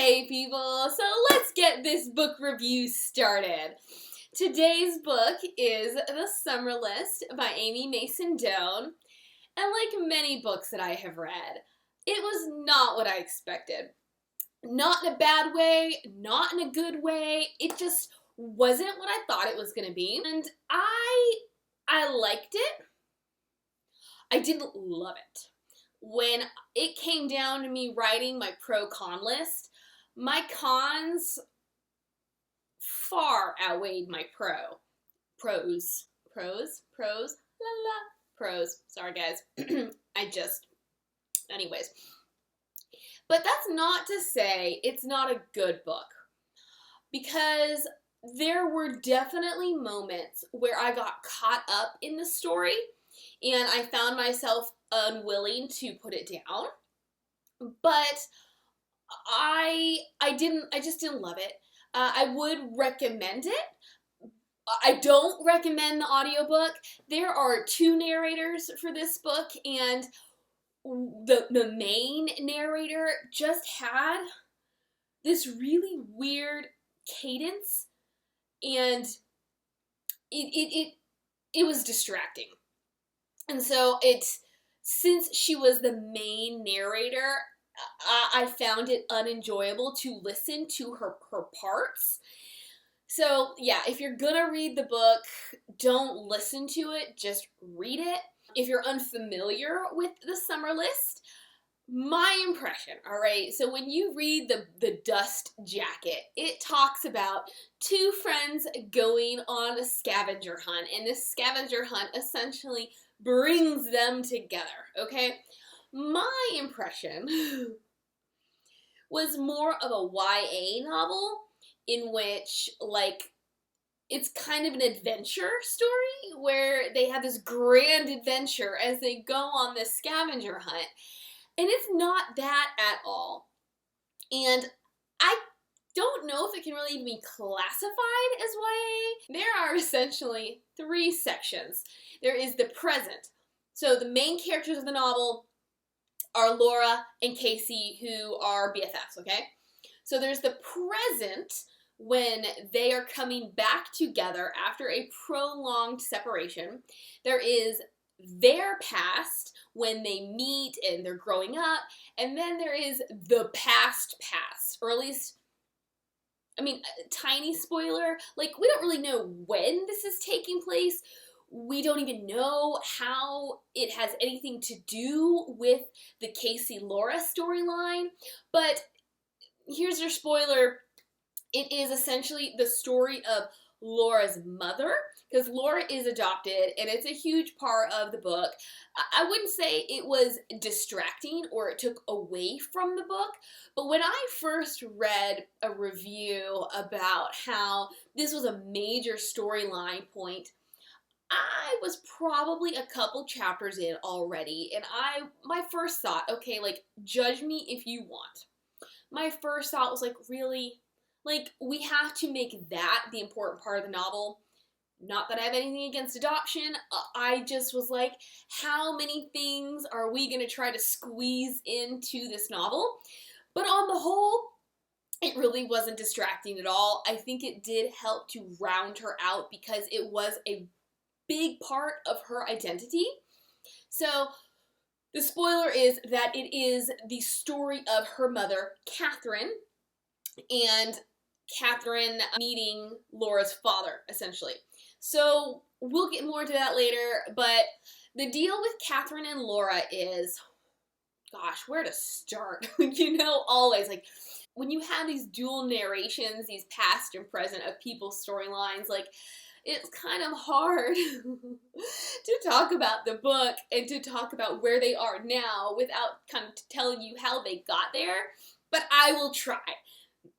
Hey people, so let's get this book review started. Today's book is The Summer List by Amy Mason Doan, and like many books that I have read, it was not what I expected. Not in a bad way, not in a good way, it just wasn't what I thought it was going to be, and I liked it. I didn't love it. When it came down to me writing my pro-con list, my cons far outweighed my pros. Sorry guys. Anyways. But that's not to say it's not a good book. Because there were definitely moments where I got caught up in the story and I found myself unwilling to put it down. But I just didn't love it. I would recommend it. I don't recommend the audiobook. There are two narrators for this book, and the main narrator just had this really weird cadence, and it was distracting. And so since she was the main narrator, I found it unenjoyable to listen to her parts. So yeah, if you're gonna read the book, don't listen to it, just read it. If you're unfamiliar with The Summer List, my impression, alright, so when you read the Dust Jacket, it talks about two friends going on a scavenger hunt, and this scavenger hunt essentially brings them together, okay? My impression was more of a YA novel in which, like, it's kind of an adventure story where they have this grand adventure as they go on this scavenger hunt. And it's not that at all. And I don't know if it can really even be classified as YA. There are essentially three sections. There is the present. So the main characters of the novel are Laura and Casey, who are BFFs, okay? So there's the present, when they are coming back together after a prolonged separation. There is their past, when they meet and they're growing up, and then there is the past, or at least, I mean, tiny spoiler, like, we don't really know when this is taking place. We don't even know how it has anything to do with the Casey-Laura storyline, but here's your spoiler. It is essentially the story of Laura's mother, because Laura is adopted, and it's a huge part of the book. I wouldn't say it was distracting or it took away from the book, but when I first read a review about how this was a major storyline point, I was probably a couple chapters in already, and my first thought, okay, like, judge me if you want. My first thought was like, really? Like, we have to make that the important part of the novel? Not that I have anything against adoption, I just was like, how many things are we going to try to squeeze into this novel? But on the whole, it really wasn't distracting at all. I think it did help to round her out because it was a big part of her identity. So the spoiler is that it is the story of her mother, Catherine, and Catherine meeting Laura's father, essentially. So we'll get more into that later, but the deal with Catherine and Laura is, gosh, where to start? You know, always, like, when you have these dual narrations, these past and present of people's storylines, like, it's kind of hard to talk about the book and to talk about where they are now without kind of telling you how they got there, but I will try.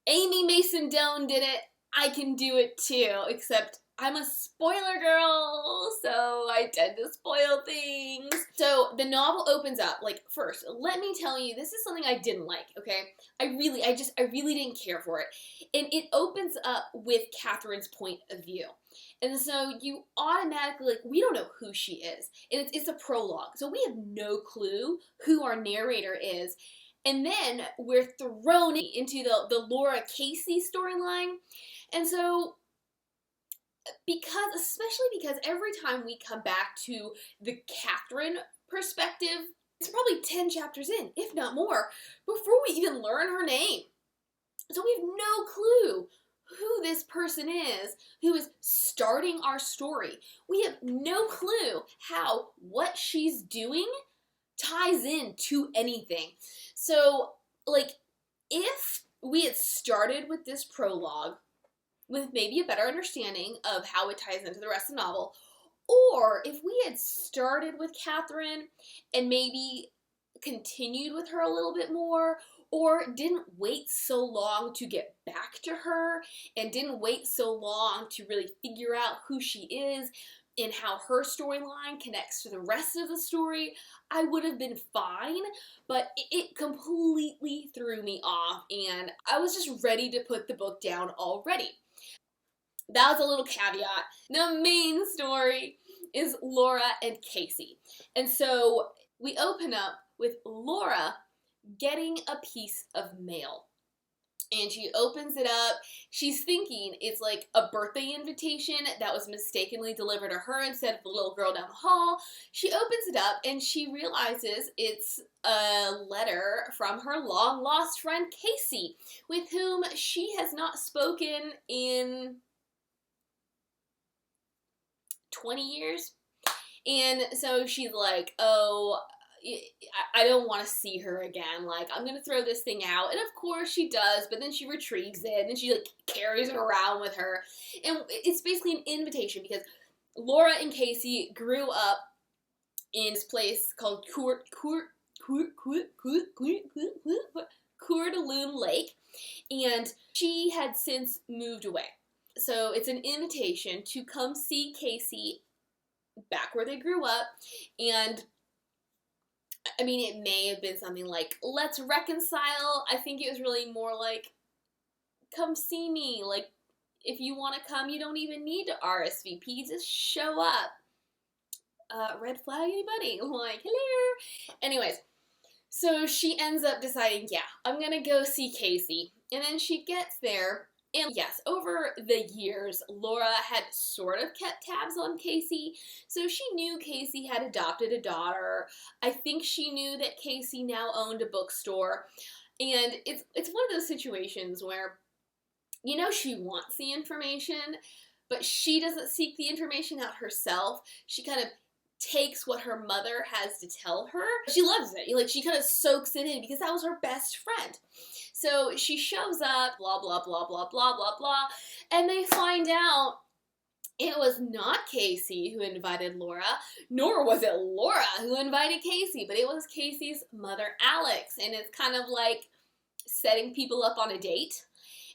Amy Mason Doan did it, I can do it too, except I'm a spoiler girl, so I tend to spoil things. So the novel opens up, like, first, let me tell you, this is something I didn't like, okay? I really didn't care for it. And it opens up with Catherine's point of view. And so you automatically, like, we don't know who she is. And it's a prologue, so we have no clue who our narrator is. And then we're thrown into the Laura Casey storyline. And so, especially because every time we come back to the Catherine perspective, it's probably 10 chapters in, if not more, before we even learn her name. So we have no clue who this person is who is starting our story. We have no clue how what she's doing ties in to anything. So, like, if we had started with this prologue with maybe a better understanding of how it ties into the rest of the novel, or if we had started with Catherine and maybe continued with her a little bit more, or didn't wait so long to get back to her, and didn't wait so long to really figure out who she is and how her storyline connects to the rest of the story, I would have been fine, but it completely threw me off, and I was just ready to put the book down already. That was a little caveat. The main story is Laura and Casey. And so we open up with Laura getting a piece of mail. And she opens it up. She's thinking it's like a birthday invitation that was mistakenly delivered to her instead of the little girl down the hall. She opens it up and she realizes it's a letter from her long lost friend Casey, with whom she has not spoken in 20 years. And so she's like, oh, I don't want to see her again. Like, I'm going to throw this thing out. And of course she does, but then she retrieves it and she like carries it around with her. And it's basically an invitation because Laura and Casey grew up in this place called Coeur de Lune Lake. And she had since moved away. So it's an invitation to come see Casey back where they grew up. And I mean, it may have been something like, let's reconcile. I think it was really more like, come see me. Like, if you want to come, you don't even need to RSVP. Just show up. Red flag, anybody? Like, hello. Anyways, so she ends up deciding, yeah, I'm going to go see Casey. And then she gets there. And yes, over the years, Laura had sort of kept tabs on Casey, so she knew Casey had adopted a daughter. I think she knew that Casey now owned a bookstore, and it's one of those situations where, you know, she wants the information, but she doesn't seek the information out herself. She kind of takes what her mother has to tell her. She loves it. Like, she kind of soaks it in because that was her best friend. So she shows up, blah, blah, blah, blah, blah, blah, blah, and they find out it was not Casey who invited Laura, nor was it Laura who invited Casey, but it was Casey's mother, Alex, and it's kind of like setting people up on a date.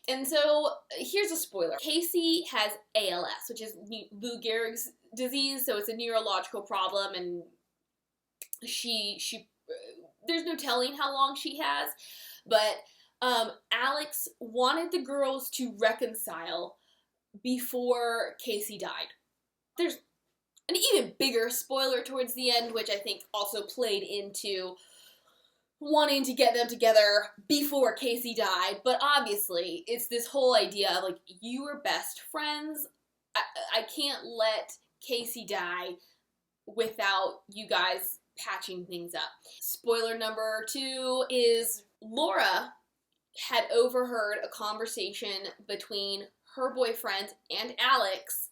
And so here's a spoiler. Casey has ALS, which is Lou Gehrig's disease, so it's a neurological problem, and she there's no telling how long she has, but Alex wanted the girls to reconcile before Casey died. There's an even bigger spoiler towards the end, which I think also played into wanting to get them together before Casey died, but obviously it's this whole idea of like, you were best friends. I can't let Casey die without you guys patching things up. Spoiler number 2 is Laura had overheard a conversation between her boyfriend and Alex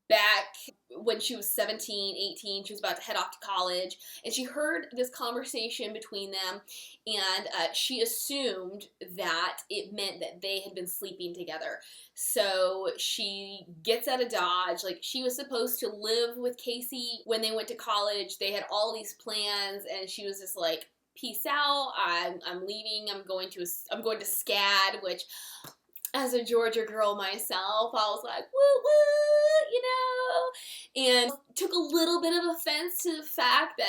back when she was 17, 18, she was about to head off to college, and she heard this conversation between them, and she assumed that it meant that they had been sleeping together. So she gets out of Dodge. Like, she was supposed to live with Casey when they went to college. They had all these plans, and she was just like, peace out, I'm leaving, I'm going to SCAD, which, as a Georgia girl myself, I was like, woo woo, you know, and took a little bit of offense to the fact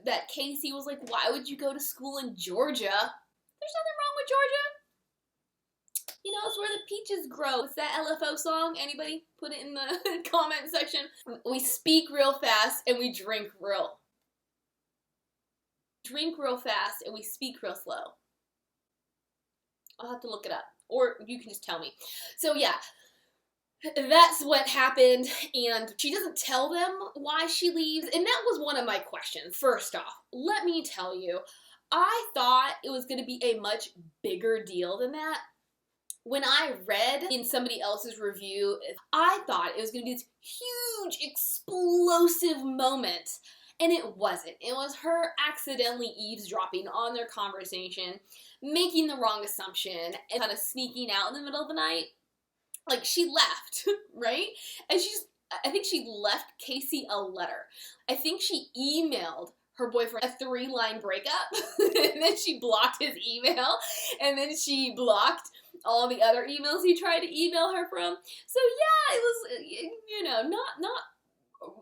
that Casey was like, why would you go to school in Georgia? There's nothing wrong with Georgia. You know, it's where the peaches grow. It's that LFO song. Anybody? Put it in the comment section. We speak real fast and we drink real fast and we speak real slow. I'll have to look it up. Or you can just tell me. So yeah, that's what happened, and she doesn't tell them why she leaves, and that was one of my questions. First off, let me tell you, I thought it was going to be a much bigger deal than that. When I read in somebody else's review, I thought it was going to be this huge, explosive moment, and it wasn't. It was her accidentally eavesdropping on their conversation, making the wrong assumption, and kind of sneaking out in the middle of the night. Like, she left, right? And I think she left Casey a letter. I think she emailed her boyfriend a 3-line breakup, and then she blocked his email, and then she blocked all the other emails he tried to email her from. So yeah, it was, not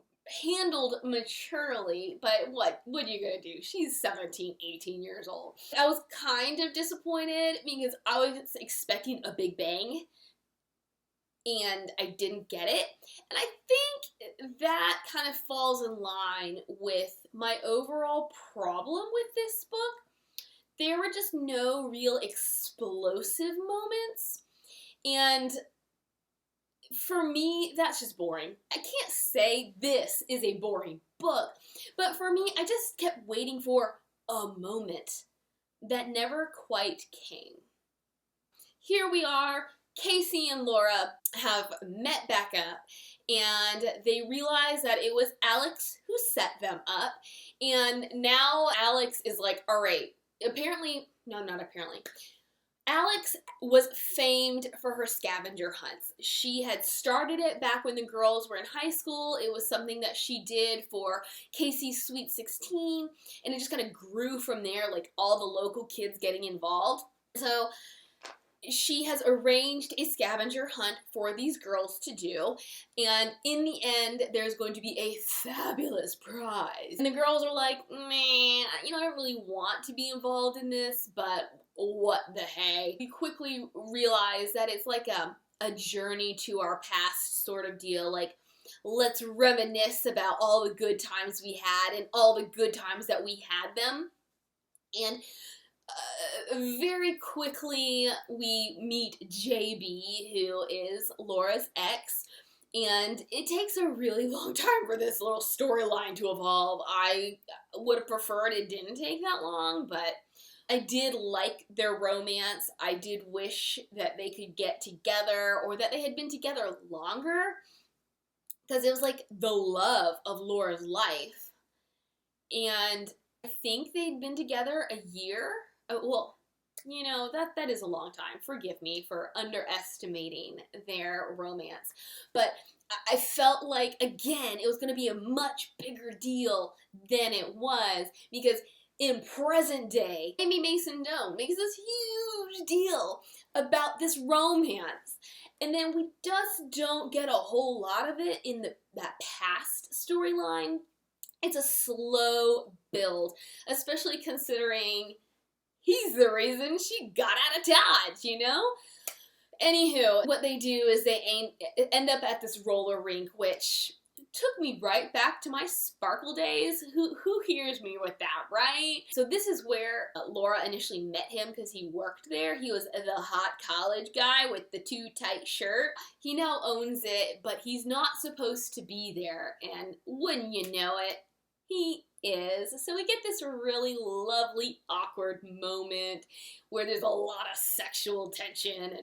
handled maturely, but what are you gonna do? She's 17, 18 years old. I was kind of disappointed because I was expecting a big bang, and I didn't get it. And I think that kind of falls in line with my overall problem with this book. There were just no real explosive moments, and for me, that's just boring. I can't say this is a boring book, but for me, I just kept waiting for a moment that never quite came. Here we are. Casey and Laura have met back up, and they realize that it was Alex who set them up, and now Alex is like, all right, not apparently. Alex was famed for her scavenger hunts. She had started it back when the girls were in high school. It was something that she did for Casey's Sweet 16, and it just kind of grew from there, like all the local kids getting involved. So she has arranged a scavenger hunt for these girls to do, and in the end, there's going to be a fabulous prize. And the girls are like, man, I don't really want to be involved in this, but what the hey. We quickly realize that it's like a journey to our past sort of deal, like, let's reminisce about all the good times we had and all the good times that we had them. And very quickly, we meet JB, who is Laura's ex, and it takes a really long time for this little storyline to evolve. I would have preferred it didn't take that long, but I did like their romance. I did wish that they could get together, or that they had been together longer, because it was like the love of Laura's life. And I think they'd been together a year. Well, that is a long time. Forgive me for underestimating their romance. But I felt like, again, it was going to be a much bigger deal than it was, because in present day, Amy Mason Doan makes this huge deal about this romance. And then we just don't get a whole lot of it in that past storyline. It's a slow build, especially considering he's the reason she got out of Dodge, Anywho, what they do is they end up at this roller rink, which took me right back to my Sparkle days. Who hears me with that, right? So this is where Laura initially met him, because he worked there. He was the hot college guy with the too tight shirt. He now owns it, but he's not supposed to be there, and wouldn't you know it, he is. So we get this really lovely, awkward moment where there's a lot of sexual tension.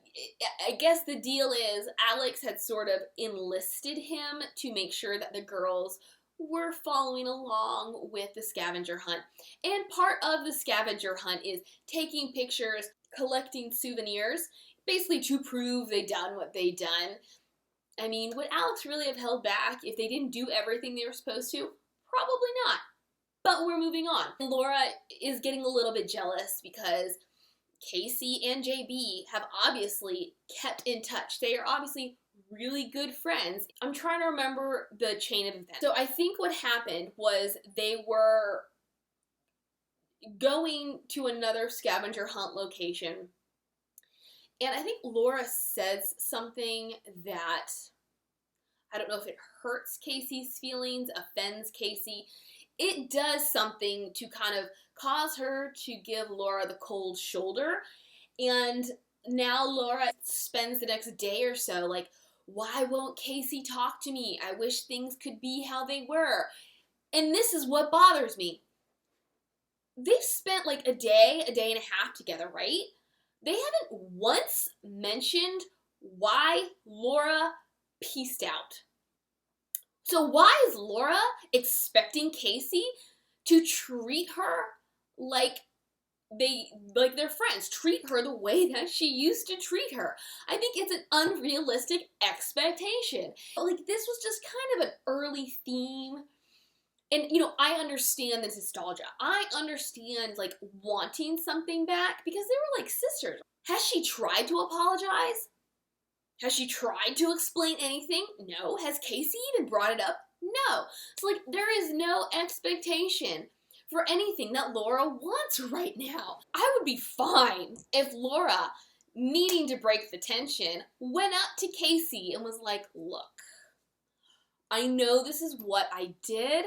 I guess the deal is Alex had sort of enlisted him to make sure that the girls were following along with the scavenger hunt. And part of the scavenger hunt is taking pictures, collecting souvenirs, basically to prove they done what they done. I mean, would Alex really have held back if they didn't do everything they were supposed to? Probably not. But we're moving on. Laura is getting a little bit jealous because Casey and JB have obviously kept in touch. They are obviously really good friends. I'm trying to remember the chain of events. So I think what happened was they were going to another scavenger hunt location, and I think Laura says something that, I don't know if it hurts Casey's feelings, offends Casey. It does something to kind of cause her to give Laura the cold shoulder. And now Laura spends the next day or so like, why won't Casey talk to me? I wish things could be how they were. And this is what bothers me. They've spent like a day and a half together, right? They haven't once mentioned why Laura peaced out. So why is Laura expecting Casey to treat her like they're friends, treat her the way that she used to treat her? I think it's an unrealistic expectation. Like, this was just kind of an early theme. And, you know, I understand the nostalgia. I understand, like, wanting something back because they were like sisters. Has she tried to apologize? Has she tried to explain anything? No. Has Casey even brought it up? No. So, like, there is no expectation for anything that Laura wants right now. I would be fine if Laura, needing to break the tension, went up to Casey and was like, look, I know this is what I did.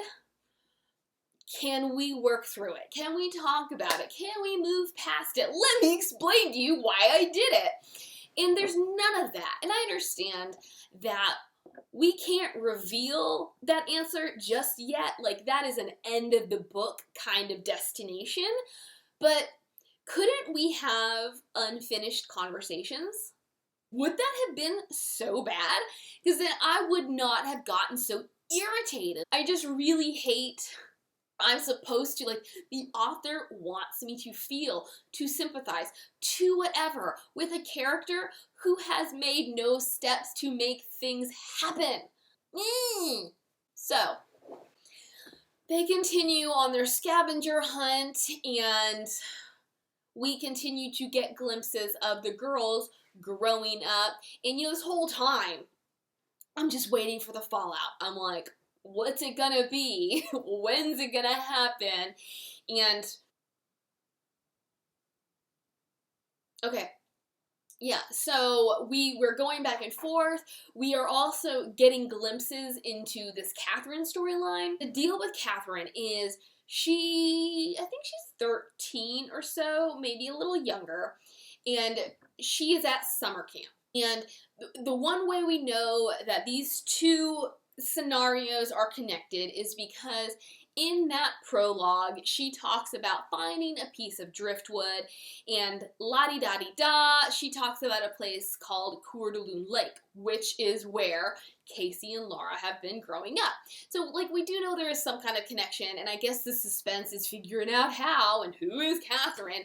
Can we work through it? Can we talk about it? Can we move past it? Let me explain to you why I did it. And there's none of that. And I understand that we can't reveal that answer just yet. Like, that is an end of the book kind of destination. But couldn't we have unfinished conversations? Would that have been so bad? Because then I would not have gotten so irritated. I just really hate... I'm supposed to, like, the author wants me to feel, to sympathize, to whatever, with a character who has made no steps to make things happen. So, they continue on their scavenger hunt, and we continue to get glimpses of the girls growing up. And, you know, this whole time, I'm just waiting for the fallout. I'm like, what's it gonna be? When's it gonna happen? And okay, yeah, so we're going back and forth. We are also getting glimpses into this Catherine storyline. The deal with Catherine is I think she's 13 or so, maybe a little younger, and she is at summer camp. And the one way we know that these two scenarios are connected is because in that prologue she talks about finding a piece of driftwood, and la-di-da-di-da, she talks about a place called Coeur d'Alene Lake, which is where Casey and Laura have been growing up. So, like, we do know there is some kind of connection, and I guess the suspense is figuring out how and who is Catherine.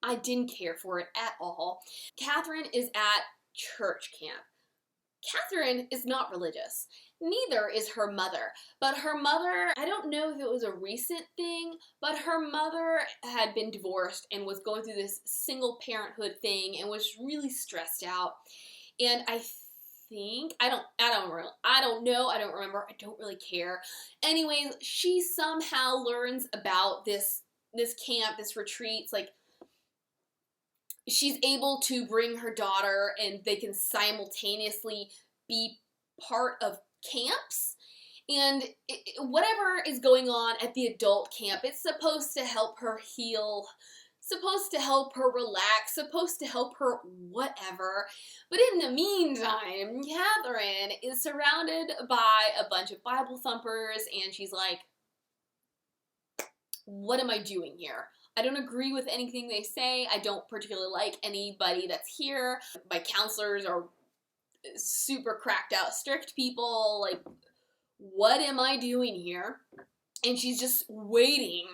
I didn't care for it at all. Catherine is at church camp. Catherine is not religious. Neither is her mother. But her mother, I don't know if it was a recent thing, but her mother had been divorced and was going through this single parenthood thing and was really stressed out. And I think, I don't know, I don't remember, I don't really care. Anyways, she somehow learns about this camp, this retreat. It's like, she's able to bring her daughter and they can simultaneously be part of camps. And whatever is going on at the adult camp, it's supposed to help her heal, supposed to help her relax, supposed to help her whatever. But in the meantime, Catherine is surrounded by a bunch of Bible thumpers, and she's like, what am I doing here? I don't agree with anything they say. I don't particularly like anybody that's here. My counselors are super cracked out, strict people. Like, what am I doing here? And she's just waiting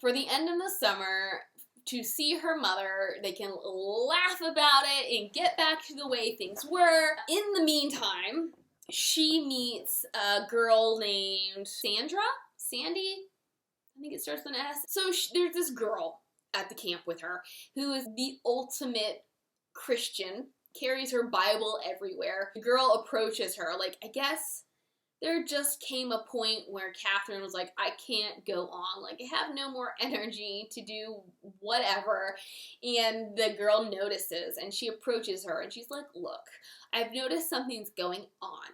for the end of the summer to see her mother. They can laugh about it and get back to the way things were. In the meantime, she meets a girl named Sandy? I think it starts with an S. So there's this girl at the camp with her who is the ultimate Christian, carries her Bible everywhere. The girl approaches her. Like, I guess there just came a point where Catherine was like, I can't go on. Like, I have no more energy to do whatever. And the girl notices, and she approaches her, and she's like, look, I've noticed something's going on.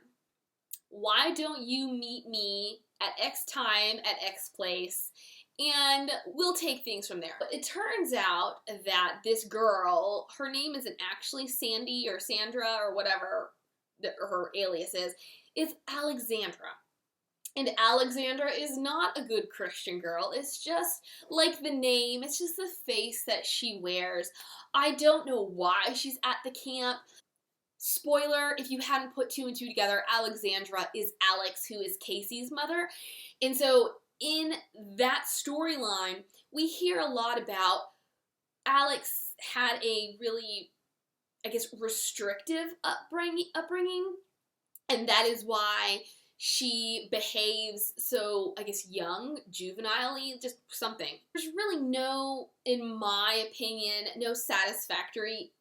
Why don't you meet me at X time at X place, and we'll take things from there. But it turns out that this girl, her name isn't actually Sandy or Sandra or whatever her alias is Alexandra. And Alexandra is not a good Christian girl. It's just like the name, it's just the face that she wears. I don't know why she's at the camp. Spoiler, if you hadn't put two and two together, Alexandra is Alex, who is Casey's mother. And so in that storyline, we hear a lot about Alex had a really, I guess, restrictive upbringing, and that is why she behaves so, I guess, young, juvenilely, just something. There's really no, in my opinion, no satisfactory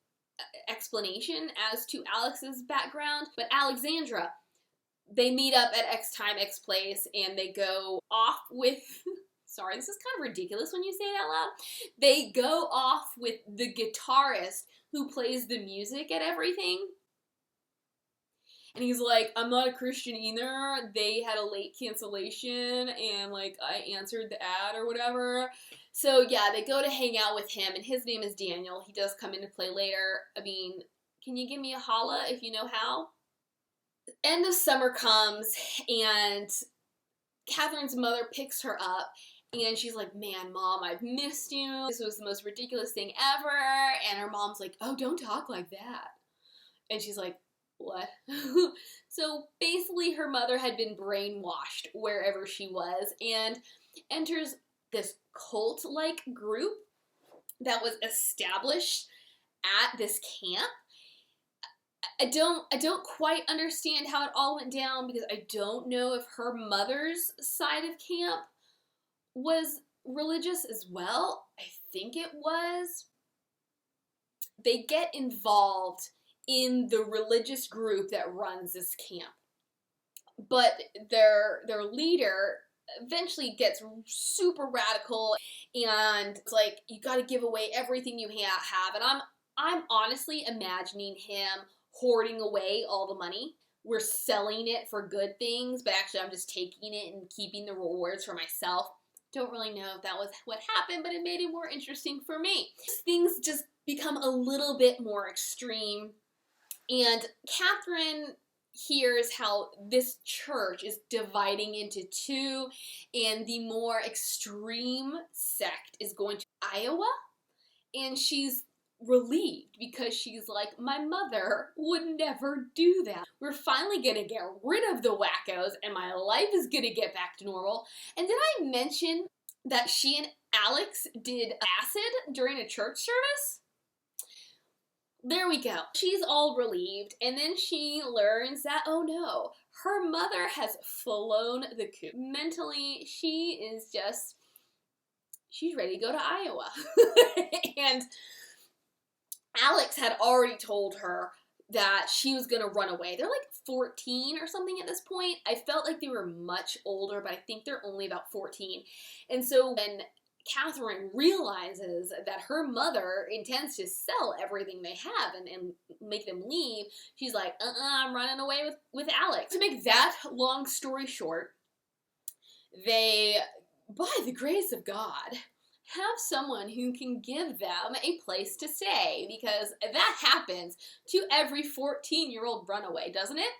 explanation as to Alex's background, but Alexandra, they meet up at X time, X place, and they go off with, sorry, this is kind of ridiculous when you say it out loud, they go off with the guitarist who plays the music at everything. And he's like, I'm not a Christian either. They had a late cancellation and like I answered the ad or whatever. So yeah, they go to hang out with him and his name is Daniel. He does come into play later. I mean, can you give me a holla if you know how? End of summer comes and Catherine's mother picks her up and she's like, man, Mom, I've missed you. This was the most ridiculous thing ever. And her mom's like, oh, don't talk like that. And she's like, what? So basically her mother had been brainwashed wherever she was and enters this cult-like group that was established at this camp. I don't quite understand how it all went down because I don't know if her mother's side of camp was religious as well. I think it was. They get involved in the religious group that runs this camp. But their leader eventually gets super radical and it's like, you gotta give away everything you have. And I'm honestly imagining him hoarding away all the money. We're selling it for good things, but actually I'm just taking it and keeping the rewards for myself. Don't really know if that was what happened, but it made it more interesting for me. Things just become a little bit more extreme. And Catherine hears how this church is dividing into two, and the more extreme sect is going to Iowa, and she's relieved because she's like, my mother would never do that. We're finally gonna get rid of the wackos, and my life is gonna get back to normal. And did I mention that she and Alex did acid during a church service? There we go. She's all relieved, and then she learns that, oh no, her mother has flown the coop. Mentally, she's ready to go to Iowa. And Alex had already told her that she was gonna run away. They're like 14 or something at this point. I felt like they were much older, but I think they're only about 14. And so when Catherine realizes that her mother intends to sell everything they have and make them leave, she's like, I'm running away with Alex. To make that long story short, they, by the grace of God, have someone who can give them a place to stay, because that happens to every 14-year-old runaway, doesn't it?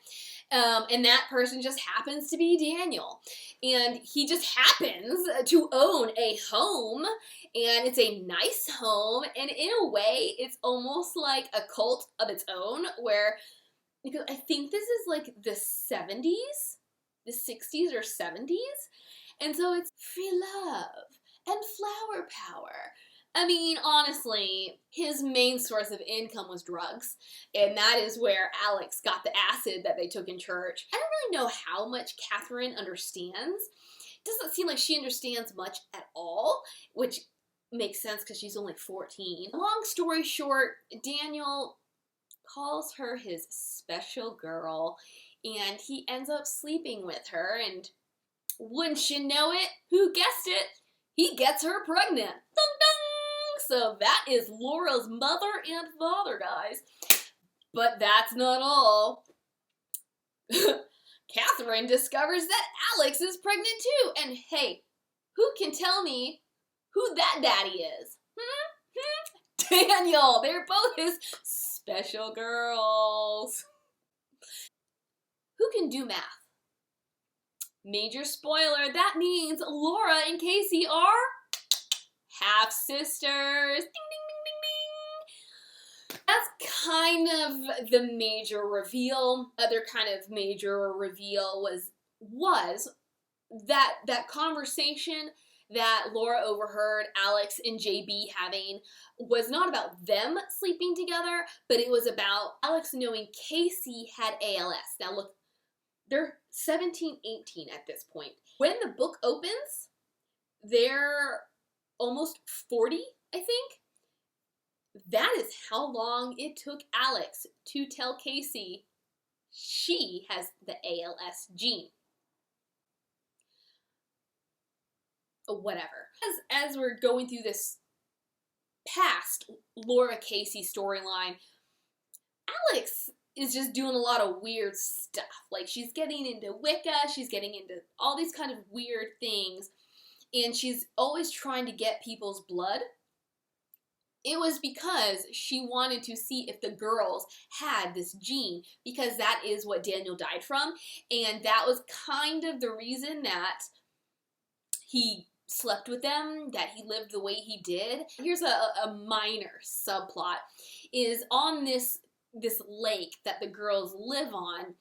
And that person just happens to be Daniel. And he just happens to own a home, and it's a nice home, and in a way, it's almost like a cult of its own, where, because I think this is like the 70s, the 60s or 70s, and so it's free love and flower power. I mean, honestly, his main source of income was drugs, and that is where Alex got the acid that they took in church. I don't really know how much Catherine understands. It doesn't seem like she understands much at all, which makes sense because she's only 14. Long story short, Daniel calls her his special girl, and he ends up sleeping with her, and wouldn't you know it, who guessed it? He gets her pregnant. Dun dun! So that is Laura's mother and father, guys. But that's not all. Catherine discovers that Alex is pregnant too. And hey, Who can tell me who that daddy is? Daniel. They're both his special girls. Who can do math? Major spoiler, that means Laura and Casey are half-sisters. Ding, ding, ding, ding, ding. That's kind of the major reveal. Other kind of major reveal was that conversation that Laura overheard Alex and JB having was not about them sleeping together, but it was about Alex knowing Casey had ALS. Now look, they're 17, 18 at this point. When the book opens, they're almost 40, I think. That is how long it took Alex to tell Casey she has the ALS gene. Whatever. As we're going through this past Laura Casey storyline, Alex is just doing a lot of weird stuff. Like, she's getting into Wicca, she's getting into all these kind of weird things, and she's always trying to get people's blood. It was because she wanted to see if the girls had this gene, because that is what Daniel died from, and that was kind of the reason that he slept with them, that he lived the way he did. Here's a minor subplot, is on this lake that the girls live on,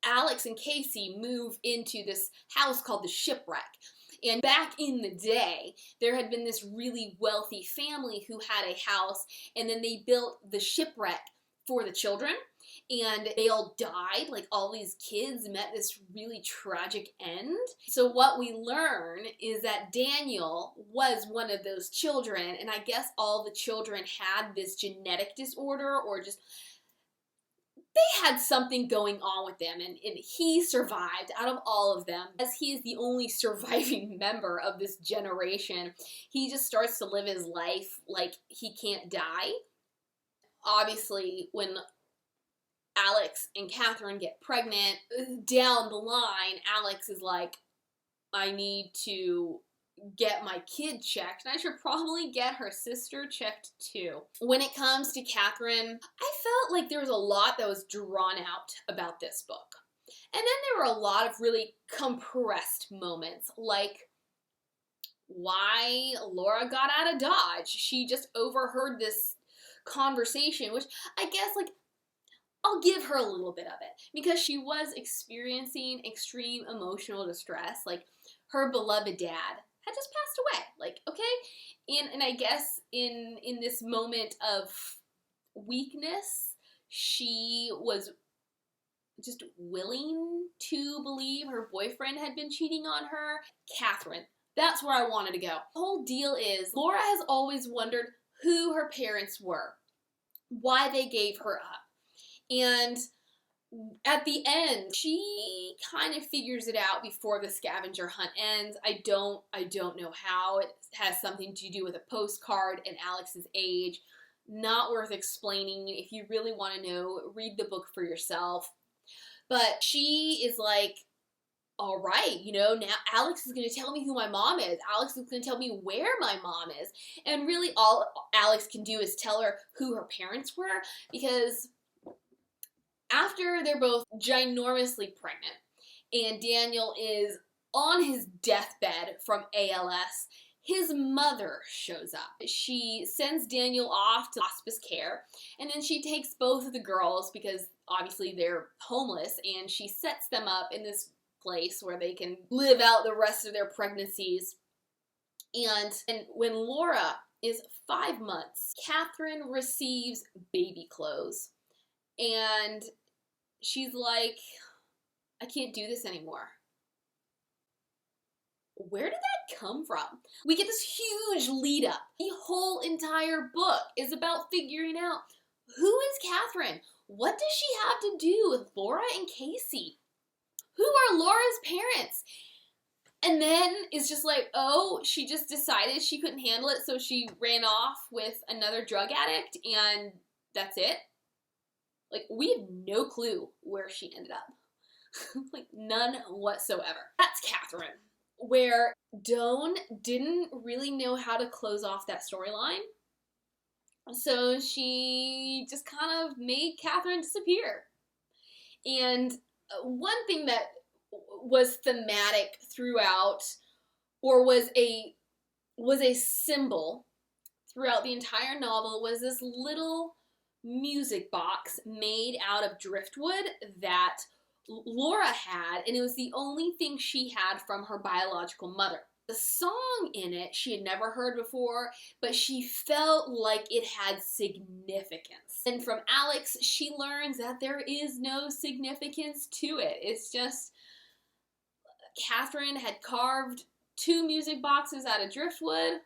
Alex and Casey move into this house called the Shipwreck. And back in the day, there had been this really wealthy family who had a house, and then they built the Shipwreck for the children, and they all died. Like, all these kids met this really tragic end. So what we learn is that Daniel was one of those children, and I guess all the children had this genetic disorder, or just they had something going on with them, and he survived out of all of them. As he is the only surviving member of this generation, he just starts to live his life like he can't die. Obviously, when Alex and Catherine get pregnant, down the line, Alex is like, I need to get my kid checked, and I should probably get her sister checked too. When it comes to Catherine, I felt like there was a lot that was drawn out about this book. And then there were a lot of really compressed moments, like why Laura got out of Dodge. She just overheard this conversation, which I guess, like, I'll give her a little bit of it, because she was experiencing extreme emotional distress. Like, her beloved dad had just passed away. Like, okay? And I guess in this moment of weakness, she was just willing to believe her boyfriend had been cheating on her. Catherine, that's where I wanted to go. The whole deal is, Laura has always wondered who her parents were, why they gave her up. And at the end, she kind of figures it out before the scavenger hunt ends. I don't know how. It has something to do with a postcard and Alex's age. Not worth explaining. If you really want to know, read the book for yourself. But she is like, all right, you know, now Alex is going to tell me who my mom is. Alex is going to tell me where my mom is. And really all Alex can do is tell her who her parents were, because after they're both ginormously pregnant and Daniel is on his deathbed from ALS, his mother shows up. She sends Daniel off to hospice care, and then she takes both of the girls, because obviously they're homeless, and she sets them up in this place where they can live out the rest of their pregnancies. And when Laura is 5 months, Catherine receives baby clothes. And she's like, I can't do this anymore. Where did that come from? We get this huge lead up. The whole entire book is about figuring out, who is Catherine? What does she have to do with Laura and Casey? Who are Laura's parents? And then it's just like, oh, she just decided she couldn't handle it, so she ran off with another drug addict, and that's it? Like, we have no clue where she ended up. Like, none whatsoever. That's Catherine. where Doan didn't really know how to close off that storyline. So she just kind of made Catherine disappear. And one thing that was thematic throughout, or was a symbol throughout the entire novel, was this little music box made out of driftwood that Laura had, and it was the only thing she had from her biological mother. The song in it she had never heard before, but she felt like it had significance. And from Alex, she learns that there is no significance to it. It's just Catherine had carved 2 music boxes out of driftwood.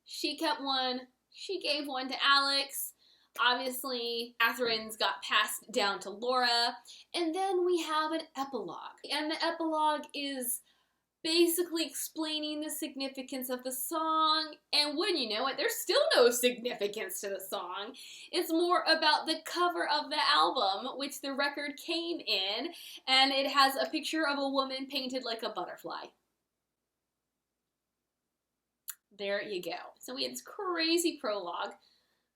She kept one. She gave one to Alex. Obviously, Catherine's got passed down to Laura. And then we have an epilogue. And the epilogue is basically explaining the significance of the song, and wouldn't you know it, there's still no significance to the song. It's more about the cover of the album, which the record came in, and it has a picture of a woman painted like a butterfly. There you go. So we had this crazy prologue,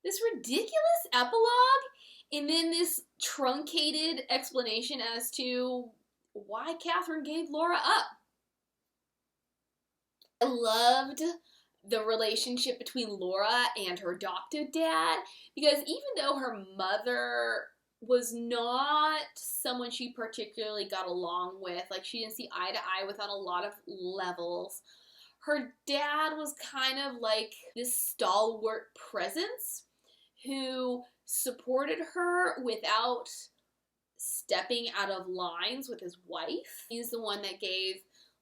this ridiculous epilogue, and then this truncated explanation as to why Catherine gave Laura up. I loved the relationship between Laura and her adoptive dad, because even though her mother was not someone she particularly got along with, like she didn't see eye to eye with on a lot of levels, her dad was kind of like this stalwart presence who supported her without stepping out of lines with his wife. He's the one that gave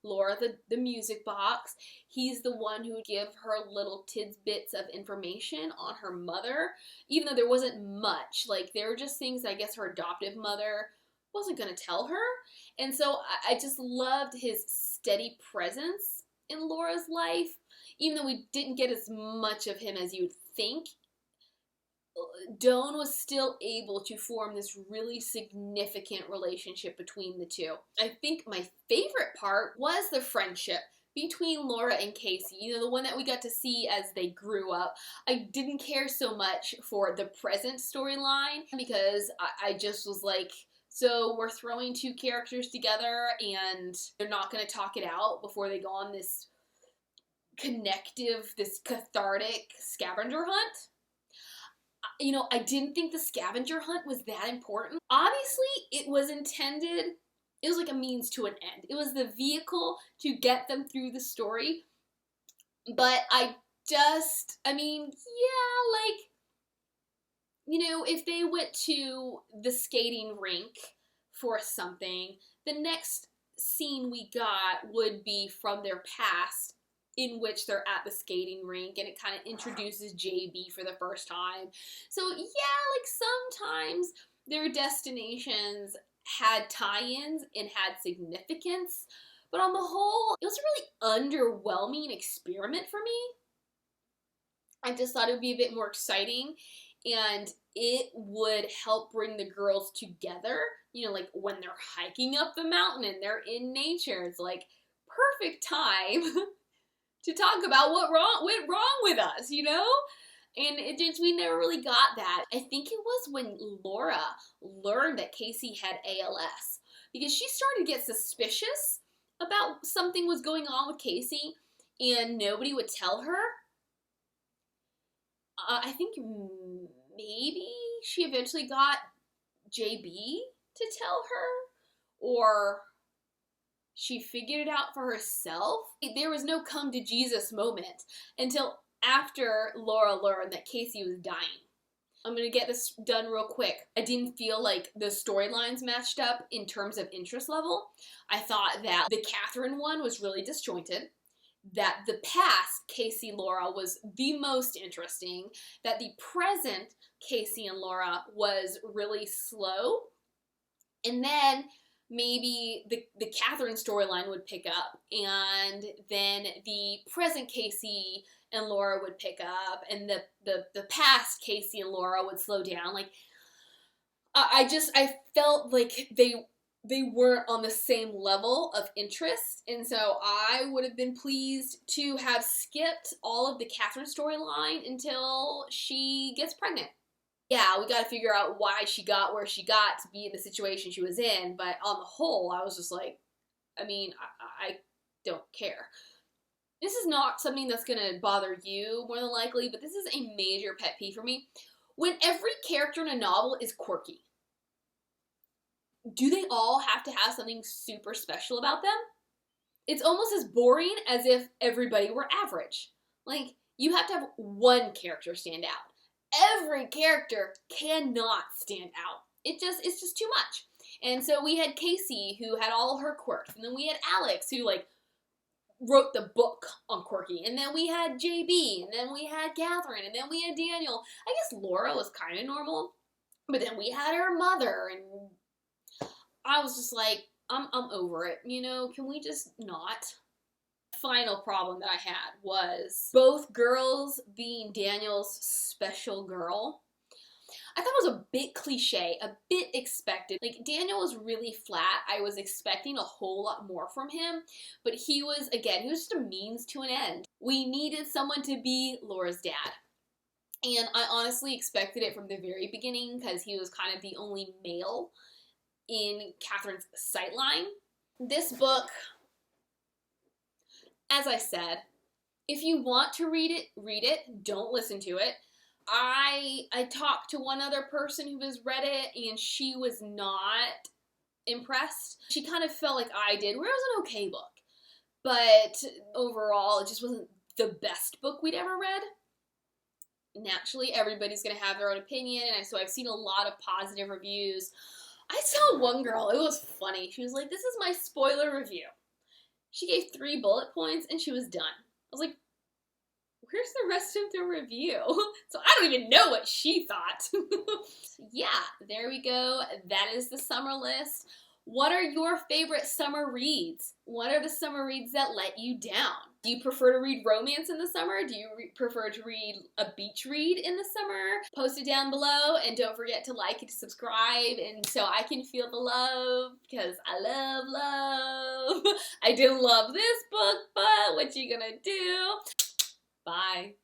Laura the music box. He's the one who would give her little tidbits of information on her mother, even though there wasn't much. Like, there were just things I guess her adoptive mother wasn't going to tell her. And so I just loved his steady presence in Laura's life, even though we didn't get as much of him as you'd think. Doan was still able to form this really significant relationship between the two. I think my favorite part was the friendship between Laura and Casey, you know, the one that we got to see as they grew up. I didn't care so much for the present storyline because I just was like, so we're throwing 2 characters together and they're not going to talk it out before they go on this connective, this cathartic scavenger hunt. You know, I didn't think the scavenger hunt was that important. Obviously, it was intended, it was like a means to an end. It was the vehicle to get them through the story. But I mean, yeah, like, you know, if they went to the skating rink for something, the next scene we got would be from their past, in which they're at the skating rink, and it kind of introduces JB for the first time. So yeah, like sometimes their destinations had tie-ins and had significance, but on the whole, it was a really underwhelming experiment for me. I just thought it would be a bit more exciting, and it would help bring the girls together, you know, like when they're hiking up the mountain and they're in nature. It's like perfect time to talk about what went wrong with us, you know? And it just, we never really got that. I think it was when Laura learned that Casey had ALS, because she started to get suspicious about something was going on with Casey and nobody would tell her. I think maybe she eventually got JB to tell her, or she figured it out for herself. There was no come to Jesus moment until after Laura learned that Casey was dying. I'm gonna get this done real quick. I didn't feel like the storylines matched up in terms of interest level. I thought that the Catherine one was really disjointed, that the past Casey Laura was the most interesting, that the present Casey and Laura was really slow, and then maybe the Catherine storyline would pick up, and then the present Casey and Laura would pick up, and the past Casey and Laura would slow down. Like, I felt like they weren't on the same level of interest, and so I would have been pleased to have skipped all of the Catherine storyline until she gets pregnant. Yeah, we got to figure out why she got where she got to be in the situation she was in, but on the whole, I was just like, I mean, I don't care. This is not something that's going to bother you, more than likely, but this is a major pet peeve for me. When every character in a novel is quirky, do they all have to have something super special about them? It's almost as boring as if everybody were average. Like, you have to have one character stand out. Every character cannot stand out. It's just too much. And so we had Casey, who had all her quirks, and then we had Alex, who, like, wrote the book on quirky, and then we had JB, and then we had Catherine, and then we had Daniel. I guess Laura was kind of normal, but then we had her mother, and I was just like, I'm over it, you know, can we just not? Final problem that I had was both girls being Daniel's special girl. I thought it was a bit cliche, a bit expected. Like, Daniel was really flat. I was expecting a whole lot more from him, but he was just a means to an end. We needed someone to be Laura's dad. And I honestly expected it from the very beginning because he was kind of the only male in Catherine's sightline. This book, as I said, if you want to read it, don't listen to it. I talked to one other person who has read it, and she was not impressed. She kind of felt like I did, where it was an okay book. But overall, it just wasn't the best book we'd ever read. Naturally, everybody's going to have their own opinion, and so I've seen a lot of positive reviews. I saw one girl, it was funny. She was like, this is my spoiler review. She gave 3 bullet points, and she was done. I was like, where's the rest of the review? So I don't even know what she thought. Yeah, there we go. That is the summer list. What are your favorite summer reads? What are the summer reads that let you down? Do you prefer to read romance in the summer? Do you prefer to read a beach read in the summer? Post it down below, and don't forget to like and subscribe, and so I can feel the love, because I love love. I didn't love this book, but what you gonna do? Bye.